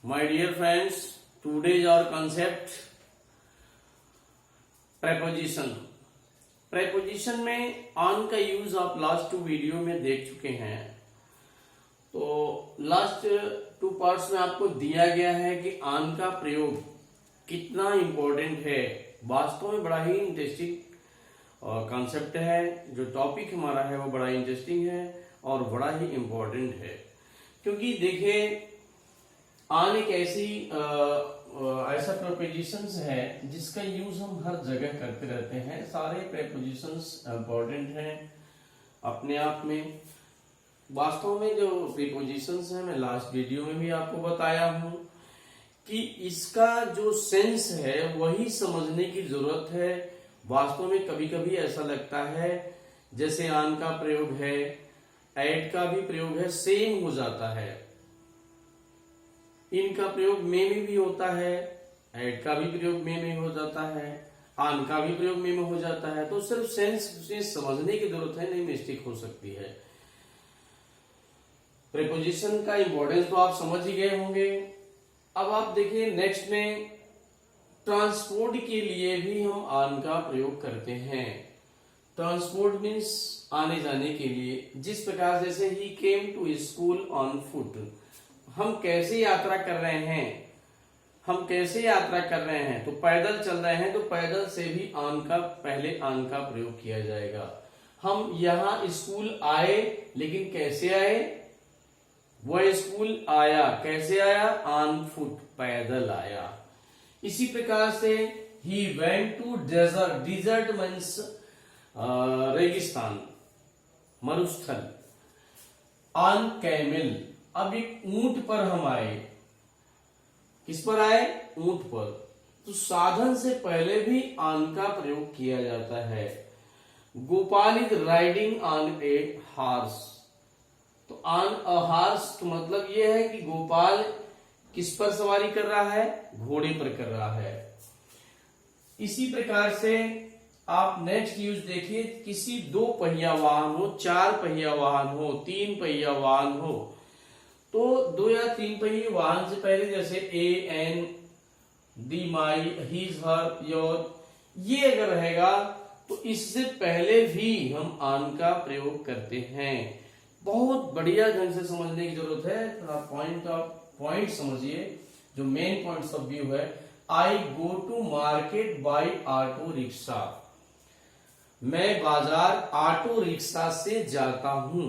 My dear friends, today's our concept preposition. preposition में on का use आप last 2 video में देख चुके हैं। तो लास्ट 2 पार्ट्स में आपको दिया गया है कि on का प्रयोग कितना इंपॉर्टेंट है। वास्तव में बड़ा ही इंटरेस्टिंग कॉन्सेप्ट है। जो टॉपिक हमारा है वो बड़ा इंटरेस्टिंग है और बड़ा ही इंपॉर्टेंट है, क्योंकि देखिए ऑन एक ऐसा प्रेपोजिशंस है जिसका यूज हम हर जगह करते रहते हैं। सारे प्रेपोजिशंस इंपॉर्टेंट हैं अपने आप में। वास्तव में जो प्रेपोजिशंस है, मैं लास्ट वीडियो में भी आपको बताया हूं कि इसका जो सेंस है वही समझने की जरूरत है। वास्तव में कभी कभी ऐसा लगता है जैसे ऑन का प्रयोग है, एट का भी प्रयोग है, सेम हो जाता है। इनका प्रयोग में भी होता है, एट का भी प्रयोग में हो जाता है, ऑन का भी प्रयोग में हो जाता है। तो सिर्फ सेंस से समझने की जरूरत है, नहीं मिस्टेक हो सकती है। प्रेपोजिशन का इंपॉर्टेंस तो आप समझ ही गए होंगे। अब आप देखिए नेक्स्ट में ट्रांसपोर्ट के लिए भी हम ऑन का प्रयोग करते हैं। ट्रांसपोर्ट मीन्स आने जाने के लिए। जिस प्रकार जैसे ही came to school on foot, हम कैसे यात्रा कर रहे हैं, हम कैसे यात्रा कर रहे हैं, तो पैदल चल रहे हैं, तो पैदल से भी पहले ऑन का प्रयोग किया जाएगा। हम यहाँ स्कूल आए, लेकिन कैसे आए? वह स्कूल आया, कैसे आया? ऑन फुट, पैदल आया। इसी प्रकार से ही went to desert, desert means रेगिस्तान, मरुस्थल, ऑन कैमल। अब एक ऊंट पर हम आए। किस पर आए? ऊंट पर। तो साधन से पहले भी ऑन का प्रयोग किया जाता है। Gopal is riding on a horse, तो ऑन अ हॉर्स तो मतलब यह है कि गोपाल किस पर सवारी कर रहा है? घोड़े पर कर रहा है। इसी प्रकार से आप नेक्स्ट यूज देखिए, किसी 2 पहिया वाहन हो, 4 पहिया वाहन हो, 3 पहिया वाहन हो, तो 2 या 3 पहिए वाहन से पहले जैसे a, an, the, my, his, her, your, ये अगर रहेगा तो इससे पहले भी हम ऑन का प्रयोग करते हैं। बहुत बढ़िया ढंग से समझने की जरूरत है। पॉइंट समझिए, जो मेन पॉइंट ऑफ व्यू है। I go to market by auto rickshaw, मैं बाजार ऑटो रिक्शा से जाता हूं।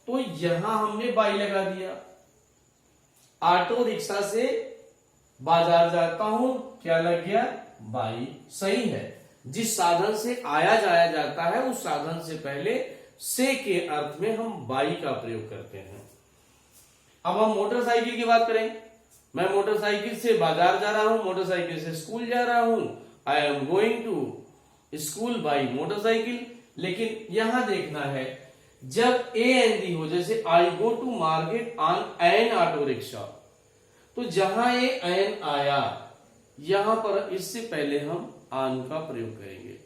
तो यहां हमने बाई लगा दिया। ऑटो रिक्शा से बाजार जाता हूं, क्या लग गया? बाई। सही है। जिस साधन से आया जाया जाता है उस साधन से पहले से के अर्थ में हम बाई का प्रयोग करते हैं। अब हम मोटरसाइकिल की बात करें। मैं मोटरसाइकिल से बाजार जा रहा हूं, मोटरसाइकिल से स्कूल जा रहा हूं। I am going to school by motorcycle. लेकिन यहां देखना है, जब ए एन डी हो, जैसे I go to market on an auto rickshaw, तो जहां ए एन आया यहां पर इससे पहले हम ऑन का प्रयोग करेंगे।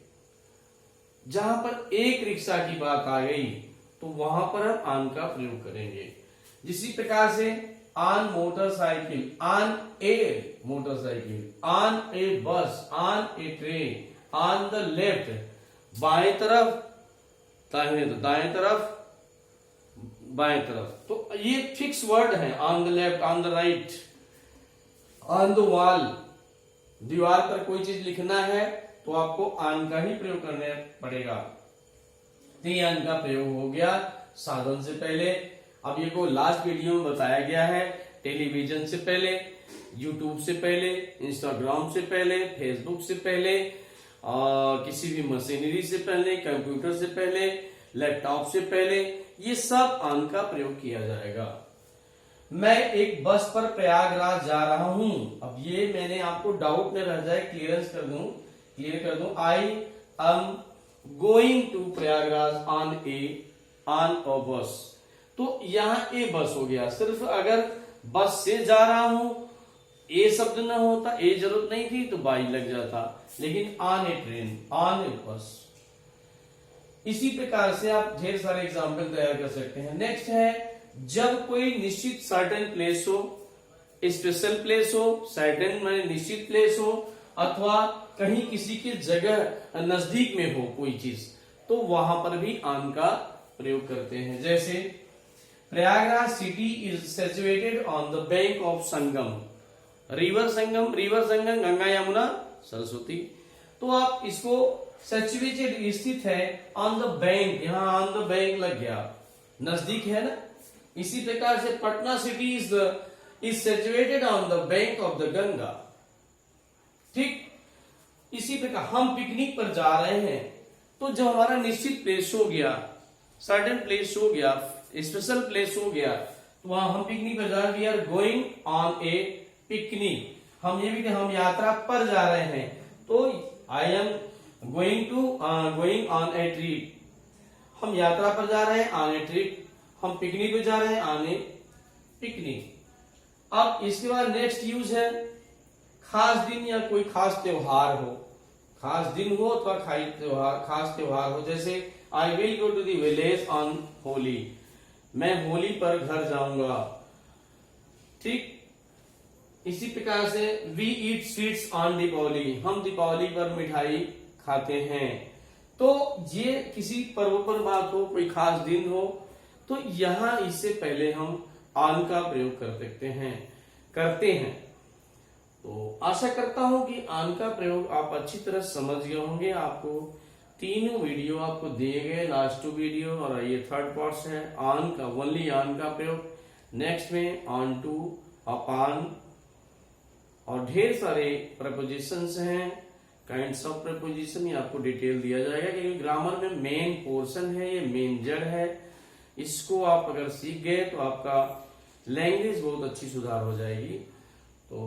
जहां पर एक रिक्शा की बात आ गई तो वहां पर हम ऑन का प्रयोग करेंगे। जिसी प्रकार से on motorcycle, on a motorcycle, on a bus, on a train, on the left, बाएं तरफ, दाएं तरफ, बाएं तरफ। तो ये फिक्स वर्ड है। On the left, on the right, on the wall, दीवार पर कोई चीज लिखना है तो आपको ऑन का ही प्रयोग करना पड़ेगा। तो ऑन का प्रयोग हो गया साधन से पहले। अब ये को लास्ट वीडियो में बताया गया है, टेलीविजन से पहले, यूट्यूब से पहले, इंस्टाग्राम से पहले, फेसबुक से पहले, किसी भी मशीनरी से पहले, कंप्यूटर से पहले, लैपटॉप से पहले, ये सब ऑन का प्रयोग किया जाएगा। मैं एक बस पर प्रयागराज जा रहा हूं। अब ये मैंने आपको डाउट में रह जाए, क्लियर कर दूं। I am going to Prayagraj on a bus. तो यहां ए बस हो गया। सिर्फ अगर बस से जा रहा हूं, ए शब्द न होता, ए जरूरत नहीं थी, तो बाई लग जाता। लेकिन on a train, on a बस। इसी प्रकार से आप ढेर सारे एग्जाम्पल तैयार कर सकते हैं। नेक्स्ट है, जब कोई निश्चित सर्टेन प्लेस हो, स्पेशल प्लेस हो, सर्टेन माने निश्चित प्लेस हो, अथवा कहीं किसी की जगह नजदीक में हो कोई चीज, तो वहां पर भी आन का प्रयोग करते हैं। जैसे Prayagraj city is situated on the bank of Sangam, river Sangam Ganga Yamuna Saraswati. तो आप इसको सिचुएटेड स्थित है ऑन द बैंक, यहां ऑन द बैंक लग गया, नजदीक है ना। इसी प्रकार से Patna city is situated on the bank of the Ganga. ठीक इसी प्रकार हम पिकनिक पर जा रहे हैं, तो जब हमारा निश्चित प्लेस हो गया, सर्टेन प्लेस हो गया, स्पेशल प्लेस हो गया, तो वहां हम पिकनिक पर जा रहे हैं, we are going on a picnic. हम ये भी हम यात्रा पर जा रहे हैं, तो आई am going on A trip, हम यात्रा पर जा रहे हैं, ऑन ए ट्रिप। हम पिकनिक पे जा रहे हैं, ऑन ए पिकनिक। अब इसके बाद नेक्स्ट यूज है खास दिन या कोई खास त्योहार हो, खास दिन हो अथवा खास त्योहार हो। जैसे I will go to the village on Holi, मैं होली पर घर जाऊंगा। ठीक इसी प्रकार से we eat sweets on Deepawali, हम दीपावली पर मिठाई खाते हैं। तो ये किसी पर्व पर बात हो, कोई खास दिन हो, तो यहां इससे पहले हम ऑन का प्रयोग करते हैं। तो आशा करता हूं कि ऑन का प्रयोग आप अच्छी तरह समझ गए होंगे। आपको तीनों वीडियो आपको दिए गए, लास्ट 2 वीडियो और ये 3rd पार्ट है ऑन का, ओनली ऑन का प्रयोग। नेक्स्ट में ऑन टू, अपॉन और ढेर सारे प्रपोजिशंस हैं, काइंड्स ऑफ प्रपोजिशन, ये आपको डिटेल दिया जाएगा क्योंकि ग्रामर में मेन पोर्शन है, ये मेन जड़ है। इसको आप अगर सीख गए तो आपका लैंग्वेज बहुत अच्छी सुधार हो जाएगी। तो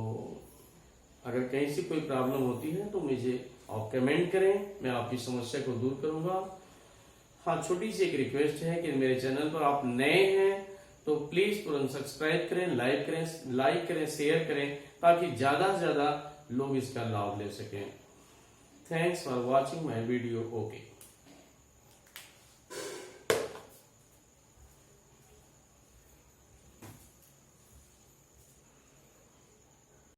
अगर कहीं से कोई प्रॉब्लम होती है तो मुझे आप कमेंट करें, मैं आपकी समस्या को दूर करूंगा। हाँ, छोटी सी एक रिक्वेस्ट है कि मेरे चैनल पर आप नए हैं तो प्लीज तुरंत सब्सक्राइब करें, लाइक करें, शेयर करें, ताकि ज्यादा से ज्यादा लोग इसका लाभ ले सकें। Thanks for watching my video. Okay.